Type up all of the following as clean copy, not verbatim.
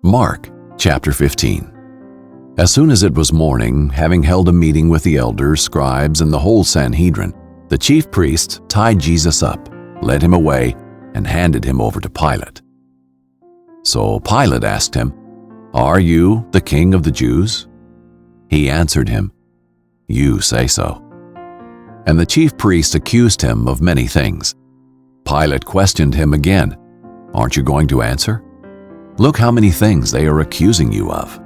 Mark chapter 15. As soon as it was morning, having held a meeting with the elders, scribes, and the whole Sanhedrin, the chief priests tied Jesus up, led him away, and handed him over to Pilate. So Pilate asked him, "Are you the king of the Jews?" He answered him, "You say so." And the chief priests accused him of many things. Pilate questioned him again, "Aren't you going to answer? Look how many things they are accusing you of."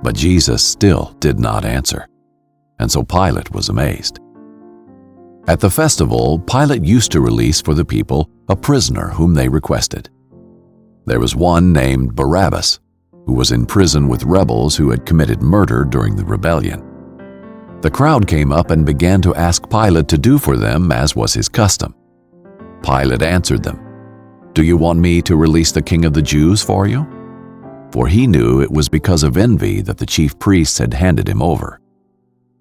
But Jesus still did not answer, and so Pilate was amazed. At the festival, Pilate used to release for the people a prisoner whom they requested. There was one named Barabbas, who was in prison with rebels who had committed murder during the rebellion. The crowd came up and began to ask Pilate to do for them as was his custom. Pilate answered them, "Do you want me to release the king of the Jews for you?" For he knew it was because of envy that the chief priests had handed him over.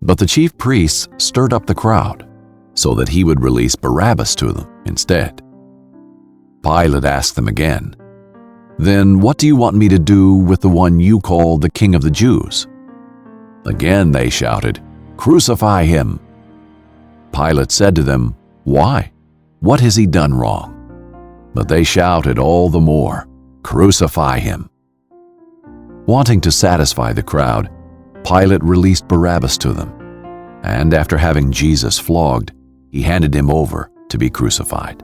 But the chief priests stirred up the crowd so that he would release Barabbas to them instead. Pilate asked them again, "Then what do you want me to do with the one you call the king of the Jews?" Again they shouted, "Crucify him!" Pilate said to them, "Why? What has he done wrong?" But they shouted all the more, "Crucify him!" Wanting to satisfy the crowd, Pilate released Barabbas to them, and after having Jesus flogged, he handed him over to be crucified.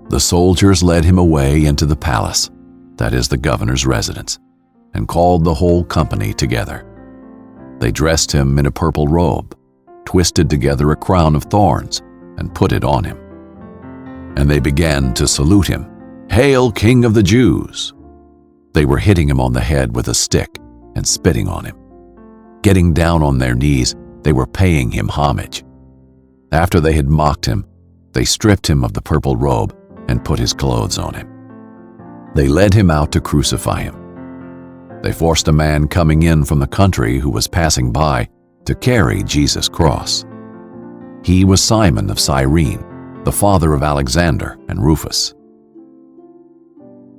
The soldiers led him away into the palace, that is the governor's residence, and called the whole company together. They dressed him in a purple robe, twisted together a crown of thorns, and put it on him. And they began to salute him, "Hail, King of the Jews!" They were hitting him on the head with a stick and spitting on him. Getting down on their knees, they were paying him homage. After they had mocked him, they stripped him of the purple robe and put his clothes on him. They led him out to crucify him. They forced a man coming in from the country who was passing by to carry Jesus' cross. He was Simon of Cyrene, the father of Alexander and Rufus.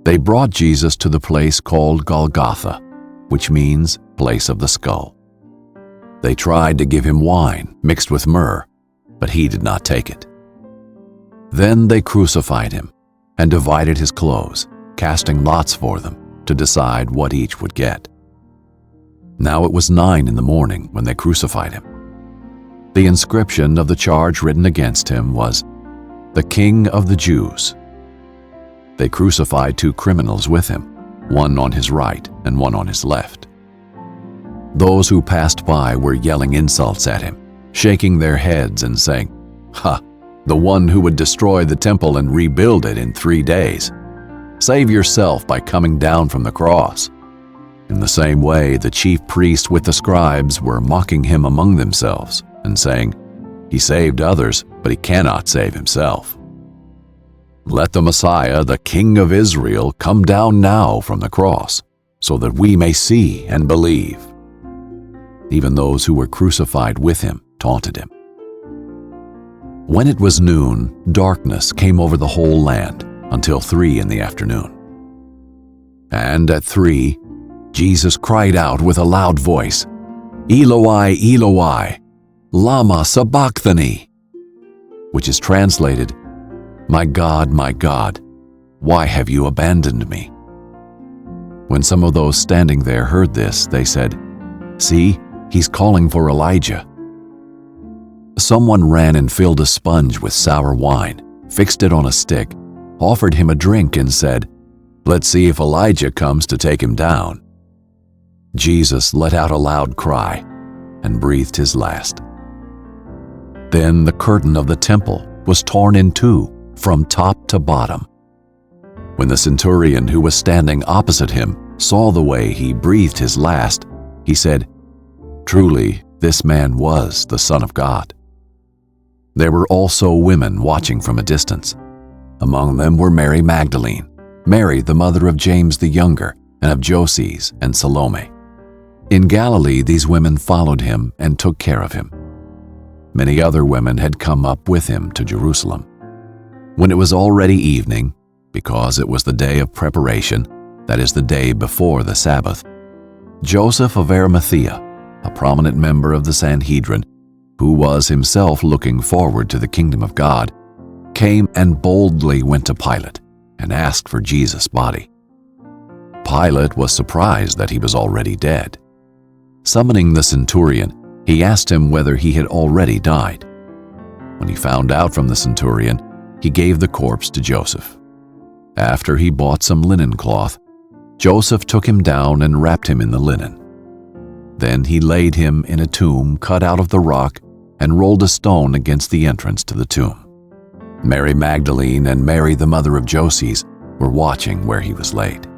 They brought Jesus to the place called Golgotha, which means place of the skull. They tried to give him wine mixed with myrrh, but he did not take it. Then they crucified him and divided his clothes, casting lots for them to decide what each would get. Now it was 9 in the morning when they crucified him. The inscription of the charge written against him was, "The King of the Jews." They crucified 2 criminals with him, one on his right and one on his left. Those who passed by were yelling insults at him, shaking their heads and saying, "Ha, the one who would destroy the temple and rebuild it in 3 days. Save yourself by coming down from the cross." In the same way, the chief priests with the scribes were mocking him among themselves and saying, "He saved others, but he cannot save himself. Let the Messiah, the King of Israel, come down now from the cross, so that we may see and believe." Even those who were crucified with him taunted him. When it was noon, darkness came over the whole land until 3 in the afternoon. And at 3, Jesus cried out with a loud voice, "Eloi, Eloi, lama sabachthani," which is translated, my God, why have you abandoned me?" When some of those standing there heard this, they said, "See, he's calling for Elijah." Someone ran and filled a sponge with sour wine, fixed it on a stick, offered him a drink, and said, "Let's see if Elijah comes to take him down." Jesus let out a loud cry and breathed his last. Then the curtain of the temple was torn in two from top to bottom. When the centurion who was standing opposite him saw the way he breathed his last, he said, "Truly, this man was the Son of God." There were also women watching from a distance. Among them were Mary Magdalene, Mary the mother of James the Younger, and of Joses and Salome. In Galilee these women followed him and took care of him. Many other women had come up with him to Jerusalem. When it was already evening, because it was the day of preparation, that is the day before the Sabbath, Joseph of Arimathea, a prominent member of the Sanhedrin, who was himself looking forward to the kingdom of God, came and boldly went to Pilate and asked for Jesus' body. Pilate was surprised that he was already dead. Summoning the centurion, he asked him whether he had already died. When he found out from the centurion, he gave the corpse to Joseph. After he bought some linen cloth, Joseph took him down and wrapped him in the linen. Then he laid him in a tomb cut out of the rock and rolled a stone against the entrance to the tomb. Mary Magdalene and Mary, the mother of Joses, were watching where he was laid.